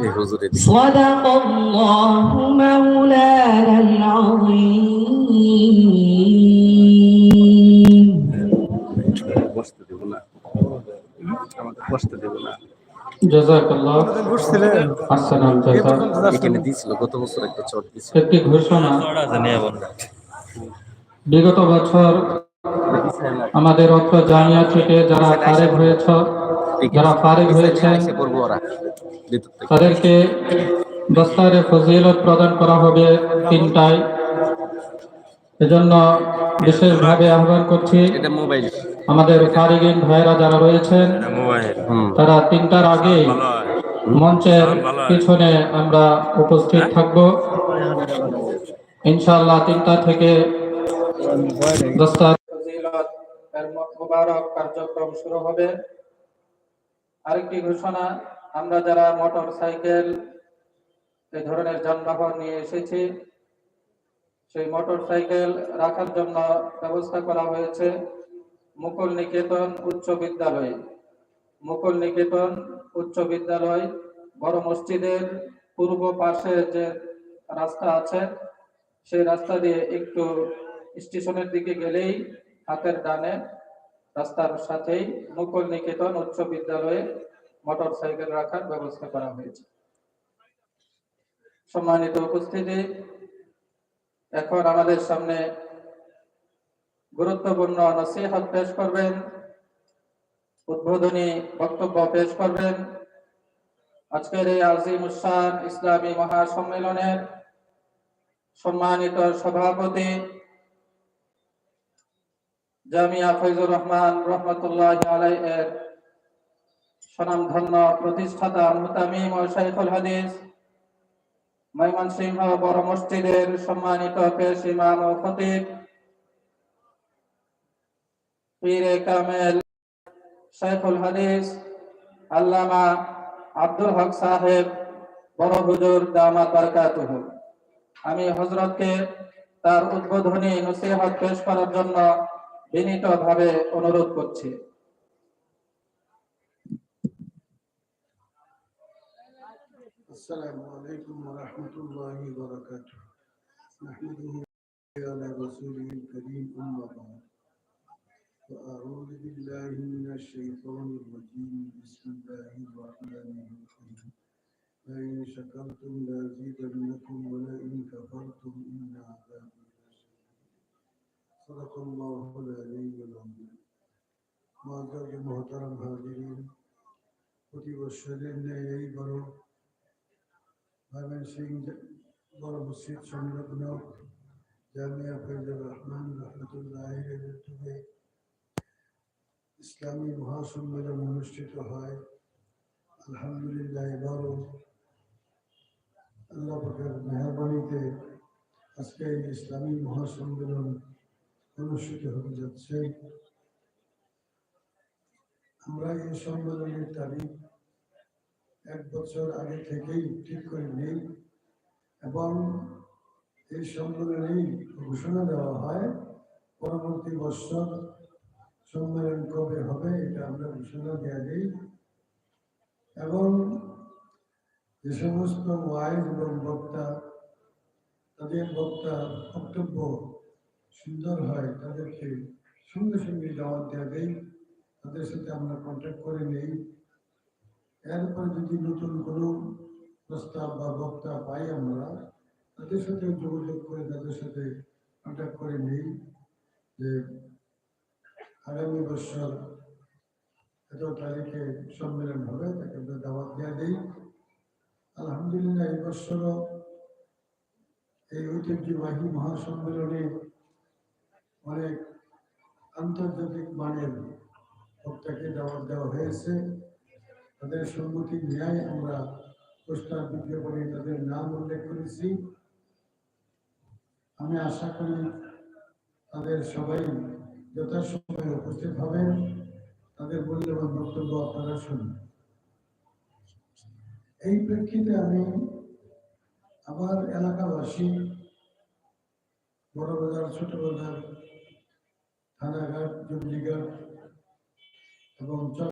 এই হুজুরে দিছে। সাদাকাল্লাহু মাওলানাল আযীম। বসতে দেব না, আমাকে বসতে দেব না। জাযাকাল্লাহ হাসানাল জাযা। এখানে দিছিল গত বছর একটা চট দিছিল। একটি ঘোষণা, বিগত বছর আমাদের অত্র জামিয়া থেকে যারা ফারিগ হয়েছেন তাদেরকে দস্তারে ফজিলত প্রদান করা হবে 3টায়। এজন্য বিশেষভাবে আহ্বান করছি এটা মোবাইল, আমাদের ফারিগিন ভাইরা যারা রয়েছেন তারা 3টার আগে মঞ্চের পিছনে আমরা উপস্থিত থাকব ইনশাআল্লাহ। 3টা থেকে দস্তার ফজিলত এর মুবারক কার্যক্রম শুরু হবে। আরেকটি ঘোষণা, আমরা যারা মোটর সাইকেল এই ধরনের যানবাহন নিয়ে এসেছি সেই মোটর সাইকেল রাখার জন্য ব্যবস্থা করা হয়েছে মুকুল নিকেতন উচ্চ বিদ্যালয়ে। মুকুল নিকেতন উচ্চ বিদ্যালয় বড় মসজিদের পূর্ব পাশে যে রাস্তা আছে সেই রাস্তা দিয়ে একটু স্টেশনের দিকে গেলেই হাতের ডানে রাস্তার সাথেই মুকুল নিকেতন উচ্চ বিদ্যালয়ে মোটর সাইকেল রাখার ব্যবস্থা করা হয়েছে। সম্মানিত উপস্থিতি, এখন আমাদের সামনে গুরুত্বপূর্ণ নসিহত পেশ করবেন, উদ্বোধনী বক্তব্য পেশ করবেন আজকের এই আজিমুস শান ইসলামী মহাসম্মেলনের সম্মানিত সভাপতি জামিয়া ফয়জুর রহমান রহমতুল্লাহি আলাইহির স্বনামধন্য প্রতিষ্ঠাতা মুহতামিম ও শাইখুল হাদিস ময়মনসিংহ বড় মসজিদের সম্মানিত পেশ ইমাম ও খতিব পীরে কামেল শাইখুল হাদিস আল্লামা আব্দুল হক সাহেব বড় হুজুর দামাত বারাকাতুহু, আমি হযরতকে তার উদ্বোধনী নসিহত পেশ করার জন্য বিনীতভাবে অনুরোধ করছি। السلام عليكم ورحمة الله وبركاته. نحمده على رسوله الكريم أما بعد فأعوذ بالله من الشيطان الرجيم بسم الله الرحمن الرحيم لئن شكرتم لأزيدنكم ولئن كفرتم إن عذابي لشديد صدق الله العلي العظيم. معزز محترم حاضرين, প্রতি বছরের ন্যায় এইবারও ময়মনসিংহ বড় মসজিদ সংলগ্ন জামিয়া ফয়জুর রহমান রহমতুল্লাহির উদ্যোগে ইসলামী মহাসম্মেলন অনুষ্ঠিত হয়। আলহামদুলিল্লাহ, এবারও আল্লাহ পাকের মেহরবানিতে আজকে এই ইসলামী মহাসম্মেলন অনুষ্ঠিত হতে যাচ্ছে। আমরা এই সম্মেলনের তারিখ 1 বছর আগে থেকেই ঠিক করে নেই এবং এই সম্মেলনেই ঘোষণা দেওয়া হয় পরবর্তী বছর সম্মেলন কবে হবে এটা আমরা ঘোষণা দেওয়া দিই এবং যে সমস্ত ওয়াইজ এবং বক্তা তাদের বক্তব্য সুন্দর হয় তাদেরকে সঙ্গে সঙ্গে দাওয়াত দেওয়া দেই, তাদের সাথে আমরা কন্ট্যাক্ট করে নেই। এরপরে যদি নতুন কোনো প্রস্তাব বা বক্তা পাই আমরা তাদের সাথে যোগাযোগ করে তাদের সাথে কন্ট্যাক্ট করে নেই যে আগামী বছর এত তারিখে সম্মেলন হবে, তাকে আমরা দাওয়াত দেওয়া দিই। আলহামদুলিল্লাহ, এই বছরও এই ঐতিহ্যবাহী মহাসম্মেলনে অনেক আন্তর্জাতিক মানের বক্তাকে দাওয়াত দেওয়া হয়েছে। তাদের সম্মতি ন্যায় আমরা প্রস্তাব বিজ্ঞাপনে তাদের নাম উল্লেখ করেছি। আমি আশা করি তাদের সবাই যথাসময়ে উপস্থিত হবেন, তাদের মূল্যবান বক্তব্য আপনারা শুনবেন। এই প্রেক্ষিতে আমি আমার এলাকাবাসী, বড় বাজার, ছোট বাজার, থানাঘাট, জুবলিঘাট এবং